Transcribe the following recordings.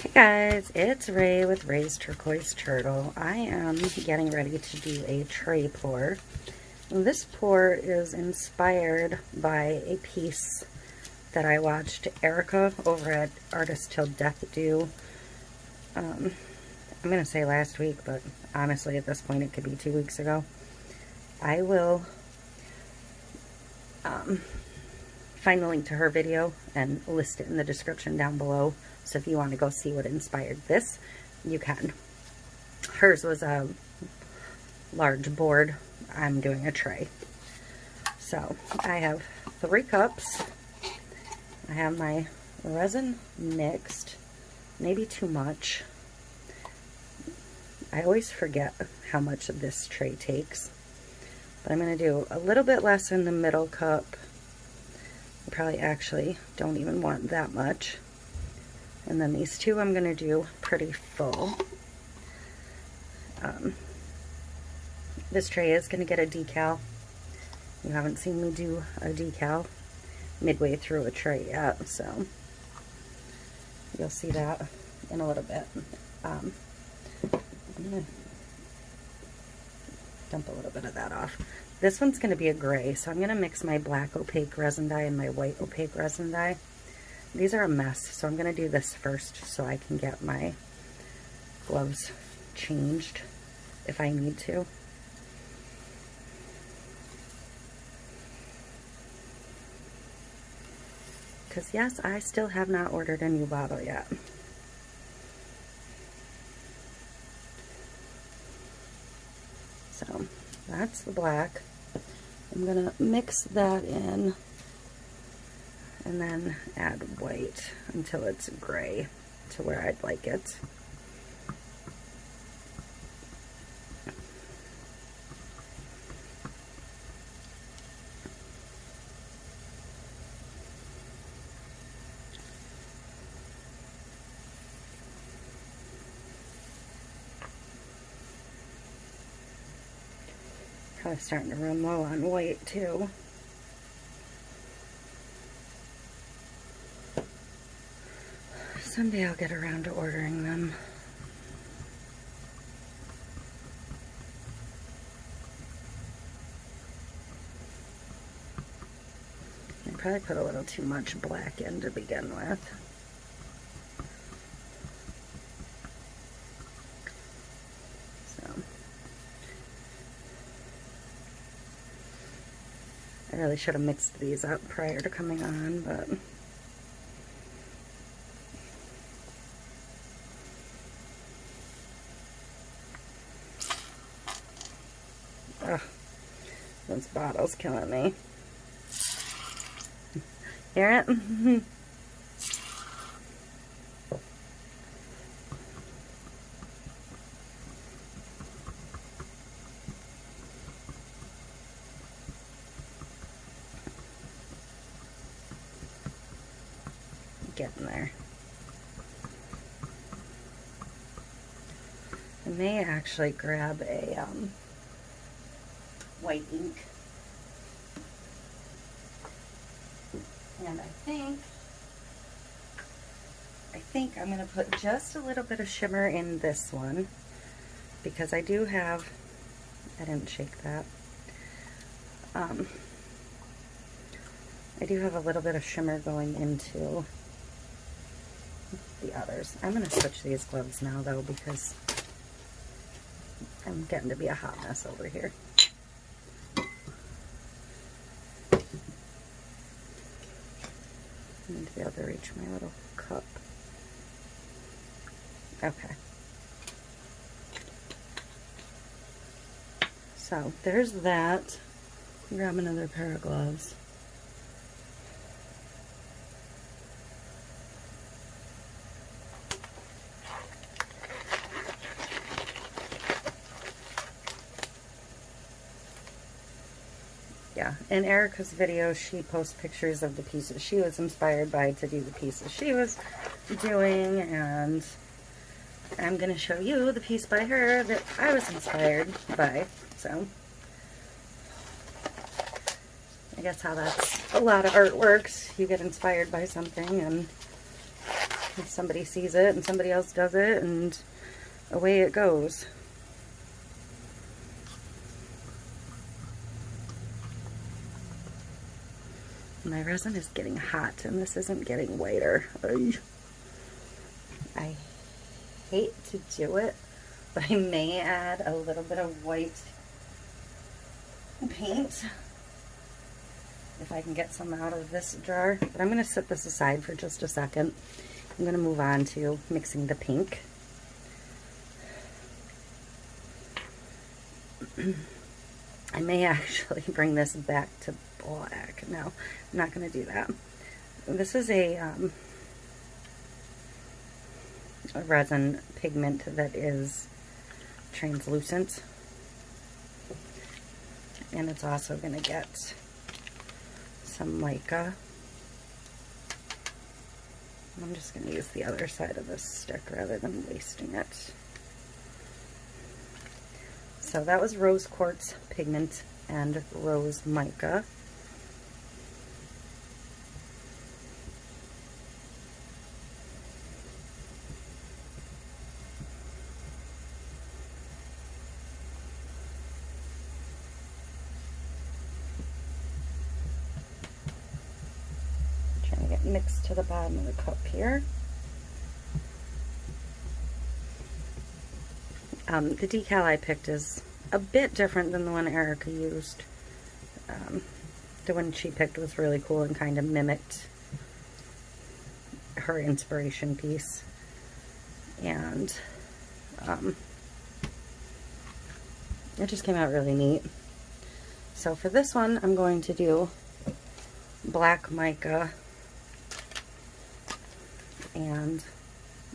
Hey guys, it's Ray with Ray's Turquoise Turtle. I am getting ready to do a tray pour. And this pour is inspired by a piece that I watched Erika over at Artist Till Death do. I'm going to say last week, but honestly at this point it could be 2 weeks ago. I will find the link to her video and list it in the description down below. So if you want to go see what inspired this, you can. Hers was a large board. I'm doing a tray. So I have 3 cups. I have my resin mixed. Maybe too much. I always forget how much of this tray takes. But I'm going to do a little bit less in the middle cup. I probably actually don't even want that much. And then these 2 I'm going to do pretty full. This tray is going to get a decal. You haven't seen me do a decal midway through a tray yet, so you'll see that in a little bit. I'm going to dump a little bit of that off. This one's going to be a gray, so I'm going to mix my black opaque resin dye and my white opaque resin dye. These are a mess, so I'm going to do this first so I can get my gloves changed if I need to. Because yes, I still have not ordered a new bottle yet. So that's the black. I'm going to mix that in and then add white until it's gray to where I'd like it. Probably starting to run low on white too. Someday I'll get around to ordering them. I probably put a little too much black in to begin with. So I really should have mixed these up prior to coming on, but ugh, this bottle's killing me. Hear it? Getting there. I may actually grab a white ink. And I think I'm going to put just a little bit of shimmer in this one because I do have, I didn't shake that. I do have a little bit of shimmer going into the others. I'm going to switch these gloves now though because I'm getting to be a hot mess over here. I need to be able to reach my little cup. Okay. So there's that. Grab another pair of gloves. Yeah, in Erika's video, she posts pictures of the pieces she was inspired by to do the pieces she was doing, and I'm going to show you the piece by her that I was inspired by. So I guess how that's a lot of artworks. You get inspired by something and somebody sees it and somebody else does it, and away it goes. My resin is getting hot and this isn't getting whiter. I hate to do it, but I may add a little bit of white paint if I can get some out of this jar. But I'm going to set this aside for just a second. I'm going to move on to mixing the pink. I may actually bring this back to black. No, I'm not going to do that. This is a resin pigment that is translucent, and it's also going to get some mica. I'm just going to use the other side of this stick rather than wasting it. So that was rose quartz pigment and rose mica. Trying to get mixed to the bottom of the cup here. The decal I picked is a bit different than the one Erika used. The one she picked was really cool and kind of mimicked her inspiration piece. And it just came out really neat. So for this one, I'm going to do black mica and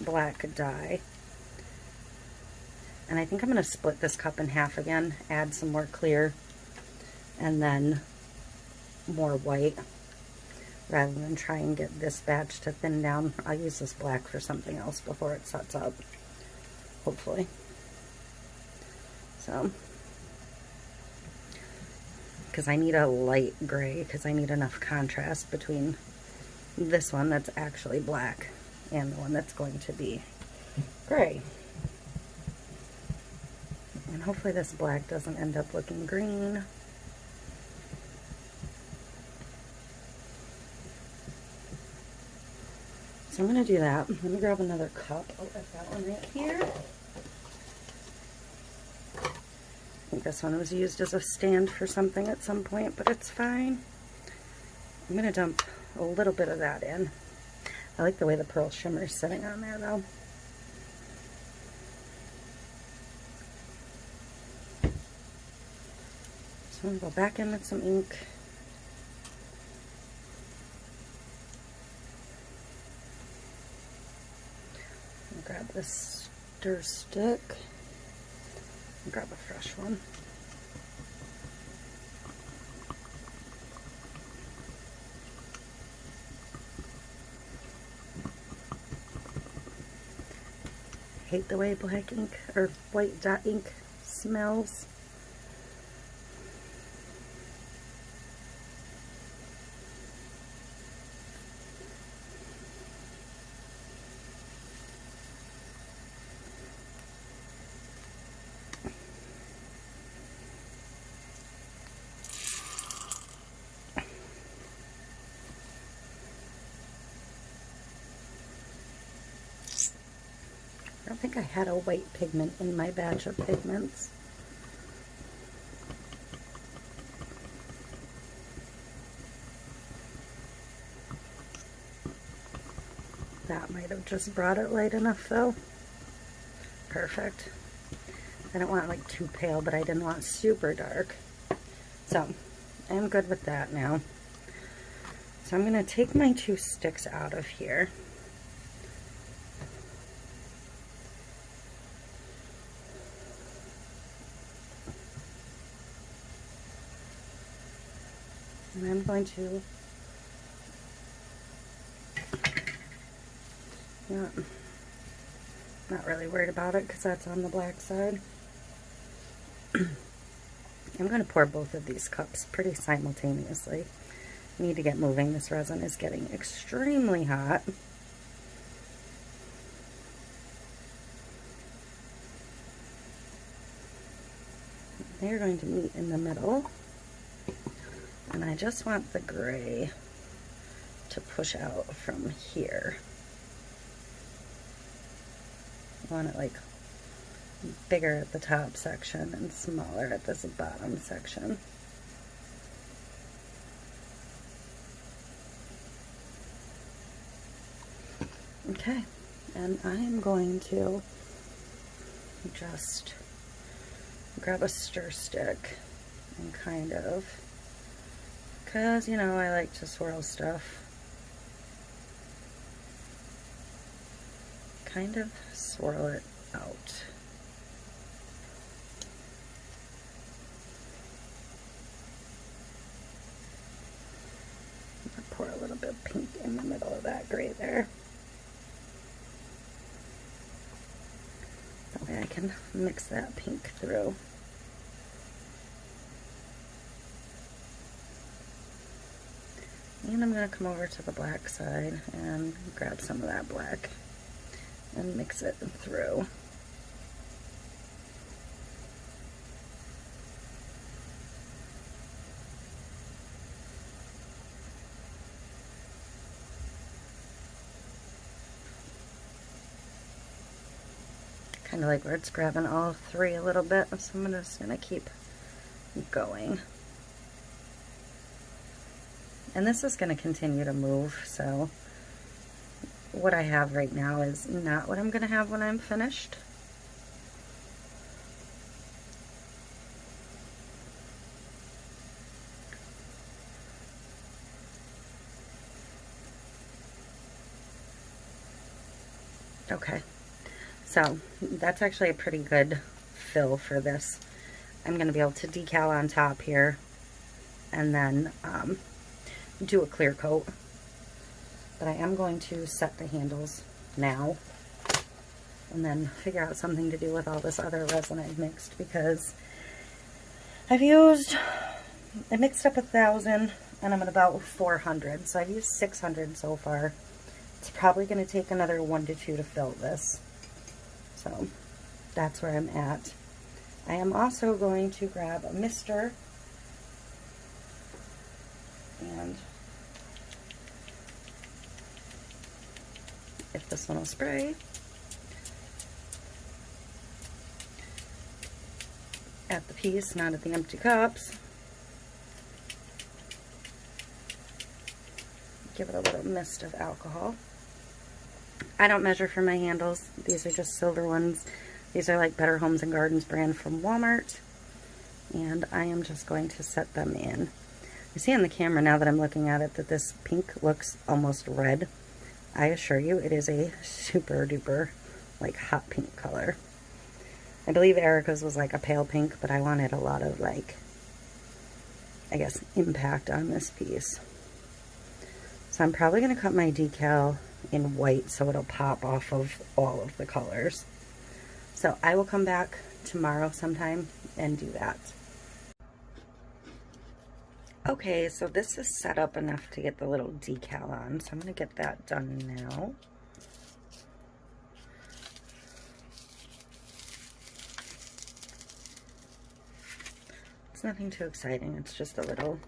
black dye. And I think I'm going to split this cup in half again, add some more clear, and then more white, rather than try and get this batch to thin down. I'll use this black for something else before it sets up, hopefully. So, because I need a light gray, because I need enough contrast between this one that's actually black and the one that's going to be gray. And hopefully this black doesn't end up looking green. So I'm going to do that. Let me grab another cup. Oh, I've got one right here. I think this one was used as a stand for something at some point, but it's fine. I'm going to dump a little bit of that in. I like the way the pearl shimmer is sitting on there, though. So I'm going to go back in with some ink. I'll grab this stir stick. I'll grab a fresh one. I hate the way black ink or white dot ink smells. I don't think I had a white pigment in my batch of pigments. That might have just brought it light enough though. Perfect. I don't want it like too pale, but I didn't want super dark. So I'm good with that now. So I'm going to take my two sticks out of here. And I'm going to, not really worried about it because that's on the black side. I'm going to pour both of these cups pretty simultaneously. I need to get moving. This resin is getting extremely hot. they're going to meet in the middle. And I just want the gray to push out from here. I want it like bigger at the top section and smaller at this bottom section. Okay, and I am going to just grab a stir stick and kind of, because, you know, I like to swirl stuff, kind of swirl it out. I'll pour a little bit of pink in the middle of that gray there. That way I can mix that pink through. And I'm going to come over to the black side and grab some of that black and mix it through. Kind of like where it's grabbing all three a little bit, so I'm just going to keep going. And this is going to continue to move, so what I have right now is not what I'm going to have when I'm finished. Okay, so that's actually a pretty good fill for this. I'm going to be able to decal on top here and then do a clear coat. But I am going to set the handles now and then figure out something to do with all this other resin I've mixed, because I mixed up 1,000 and I'm at about 400, so I've used 600 so far. It's probably going to take another 1 to 2 to fill this, so that's where I'm at. I am also going to grab a mister and if this one will spray, at the piece, not at the empty cups. Give it a little mist of alcohol. I don't measure for my handles. These are just silver ones. These are like Better Homes and Gardens brand from Walmart. And I am just going to set them in. You see on the camera now that I'm looking at it that this pink looks almost red. I assure you it is a super duper like hot pink color. I believe Erika's was like a pale pink, but I wanted a lot of like, I guess, impact on this piece. So I'm probably going to cut my decal in white so it'll pop off of all of the colors. So I will come back tomorrow sometime and do that. Okay, so this is set up enough to get the little decal on, so I'm going to get that done now. It's nothing too exciting, it's just a little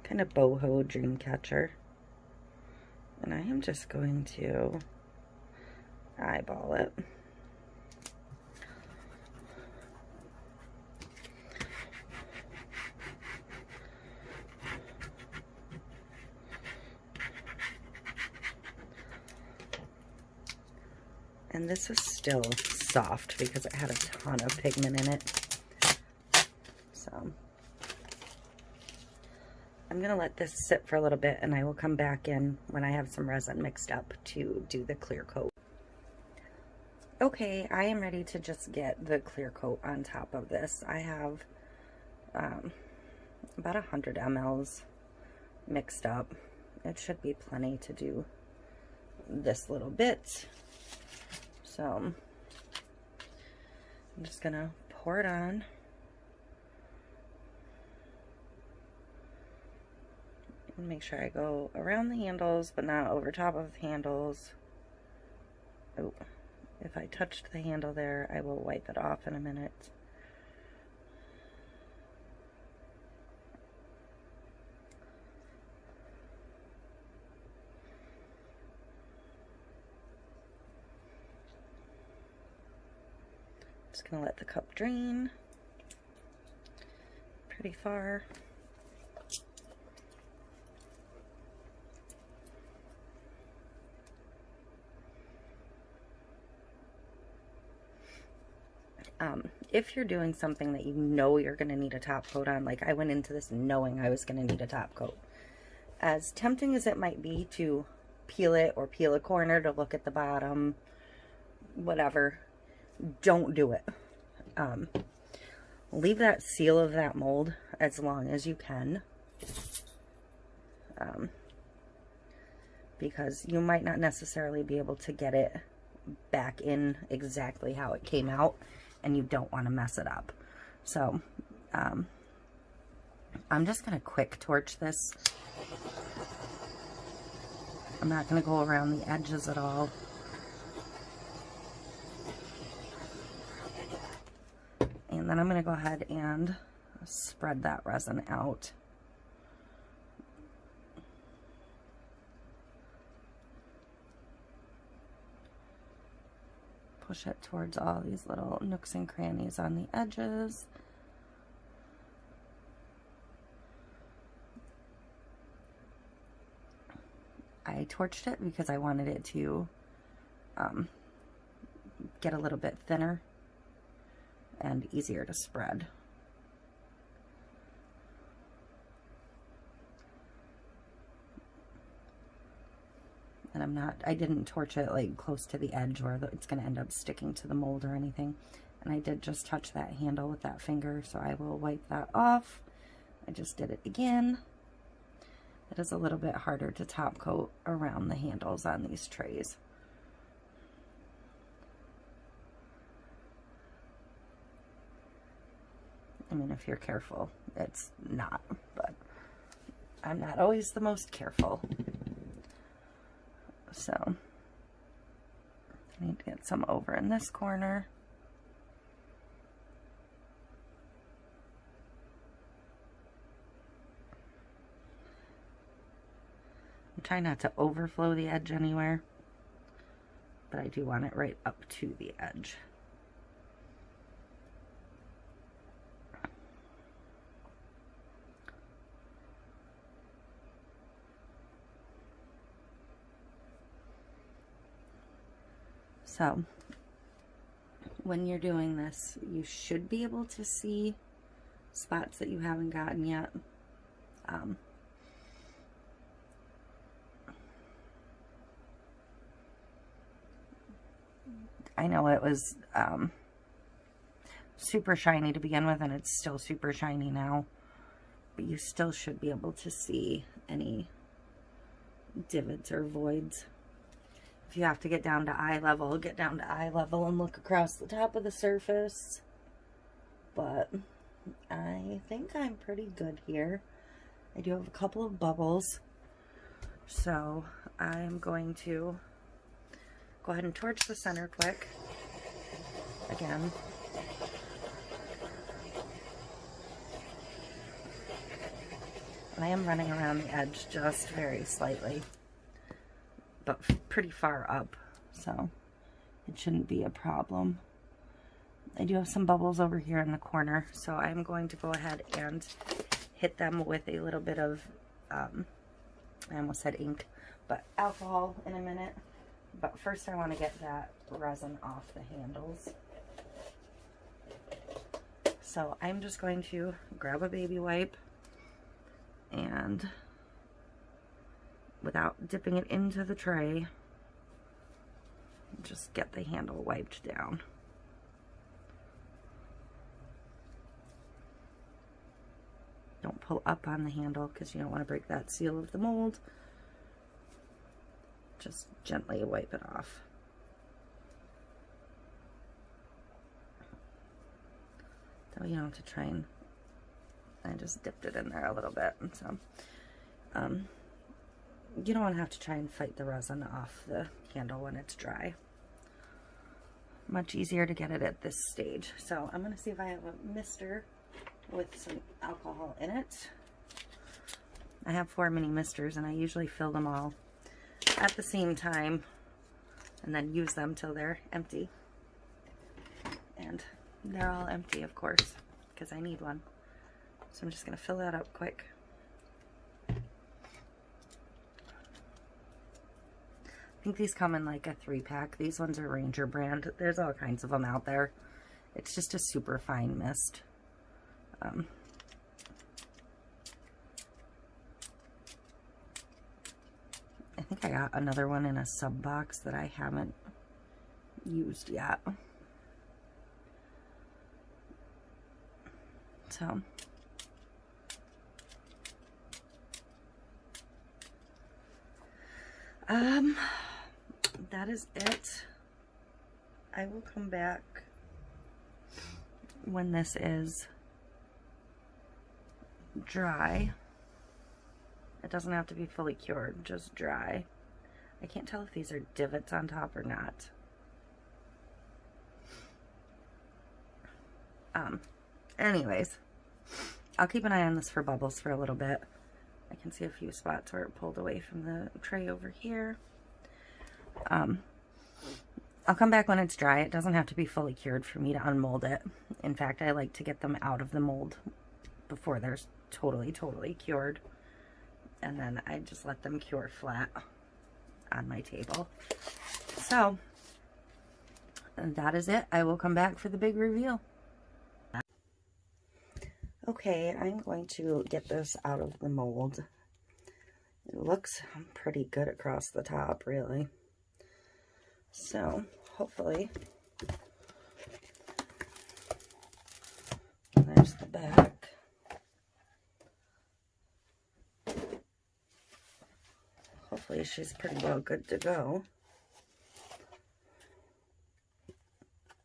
kind of boho dream catcher. And I am just going to eyeball it. And this is still soft because it had a ton of pigment in it. So I'm going to let this sit for a little bit and I will come back in when I have some resin mixed up to do the clear coat. Okay, I am ready to just get the clear coat on top of this. I have about 100 mLs mixed up. It should be plenty to do this little bit. So I'm just gonna pour it on. And make sure I go around the handles, but not over top of the handles. Oh, If I touched the handle there, I will wipe it off in a minute. Just gonna let the cup drain pretty far. If you're doing something that you know you're going to need a top coat on, like I went into this knowing I was going to need a top coat, as tempting as it might be to peel it or peel a corner to look at the bottom, whatever, don't do it. Leave that seal of that mold as long as you can, because you might not necessarily be able to get it back in exactly how it came out, and you don't want to mess it up. So I'm just going to quick torch this. I'm not going to go around the edges at all. And then I'm going to go ahead and spread that resin out. Push it towards all these little nooks and crannies on the edges. I torched it because I wanted it to get a little bit thinner and easier to spread. And I didn't torch it like close to the edge where it's going to end up sticking to the mold or anything. And I did just touch that handle with that finger, so I will wipe that off. I just did it again. It is a little bit harder to top coat around the handles on these trays. I mean, if you're careful, it's not, but I'm not always the most careful. So, I need to get some over in this corner. I'm trying not to overflow the edge anywhere, but I do want it right up to the edge. So, when you're doing this, you should be able to see spots that you haven't gotten yet. I know it was super shiny to begin with, and it's still super shiny now, but you still should be able to see any divots or voids. If you have to get down to eye level, get down to eye level and look across the top of the surface. But I think I'm pretty good here. I do have a couple of bubbles, so I'm going to go ahead and torch the center quick again. I am running around the edge just very slightly, but pretty far up, so it shouldn't be a problem. I do have some bubbles over here in the corner, so I'm going to go ahead and hit them with a little bit of, I almost said ink, but alcohol in a minute. But first I want to get that resin off the handles. So I'm just going to grab a baby wipe and, without dipping it into the tray, just get the handle wiped down. Don't pull up on the handle because you don't want to break that seal of the mold. Just gently wipe it off. So you don't have to try and, I just dipped it in there a little bit, and so you don't want to have to try and fight the resin off the handle when it's dry. much easier to get it at this stage. So I'm going to see if I have a mister with some alcohol in it. I have 4 mini misters, and I usually fill them all at the same time and then use them till they're empty. And they're all empty, of course, because I need one. So I'm just going to fill that up quick. I think these come in like a 3-pack. These ones are Ranger brand. There's all kinds of them out there. It's just a super fine mist. I think I got another one in a sub box that I haven't used yet. So that is it. I will come back when this is dry. It doesn't have to be fully cured, just dry. I can't tell if these are divots on top or not. Anyways, I'll keep an eye on this for bubbles for a little bit. I can see a few spots where it pulled away from the tray over here. I'll come back when it's dry. It doesn't have to be fully cured for me to unmold it. In fact, I like to get them out of the mold before they're totally cured. And then I just let them cure flat on my table. So, that is it. I will come back for the big reveal. Okay, I'm going to get this out of the mold. It looks pretty good across the top, really. So, hopefully, there's the back. Hopefully she's pretty well good to go.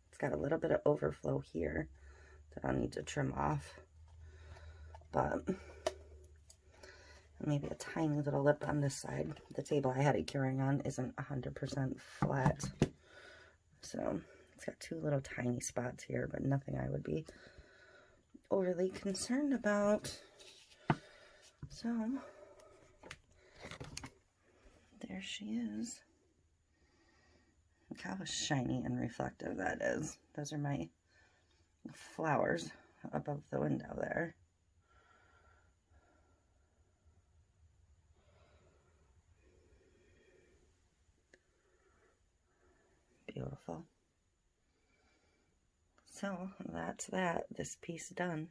It's got a little bit of overflow here that I'll need to trim off. But maybe a tiny little lip on this side. The table I had it curing on isn't 100% flat. So it's got 2 little tiny spots here, but nothing I would be overly concerned about. So there she is. Look how shiny and reflective that is. Those are my flowers above the window there. Beautiful. So that's that. This piece done.